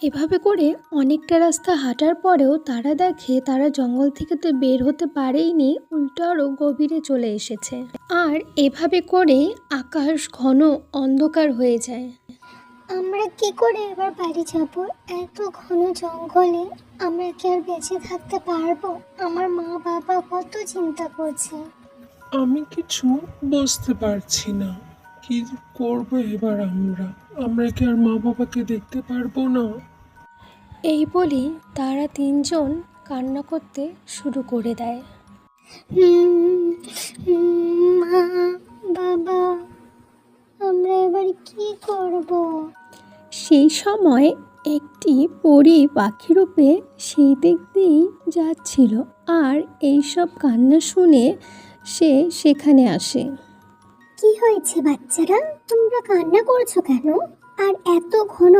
এভাবে করে অনেকটা রাস্তা হাঁটার পরেও তারা দেখে তারা জঙ্গল থেকে তো বের হতে পারেইনি, উল্টো আরও গভীরে চলে এসেছে। আর এভাবে করে আকাশ ঘন অন্ধকার হয়ে যায়। আমরা কি করে এবার বাড়ি যাব? এত ঘন জঙ্গলে আমরা কি আর বেঁচে থাকতে পারবো? আমার মা বাবা কত চিন্তা করছে। আমি কিছু বুঝতে পারছি না, কি করবো এবার? আমরা কি আর মা বাবাকে দেখতে পারবো না? এই বলি তারা তিনজন কান্না করতে শুরু করে দেয়। মা, বাবা, আমরা এবার কি করব? সেই সময় একটি পরী পাখিরূপে সেই দিক দিয়েই যাচ্ছিল, আর এইসব কান্না শুনে সে সেখানে আসে। কি হয়েছে বাচ্চারা, তোমরা কান্না করছো কেন? আর এত ঘন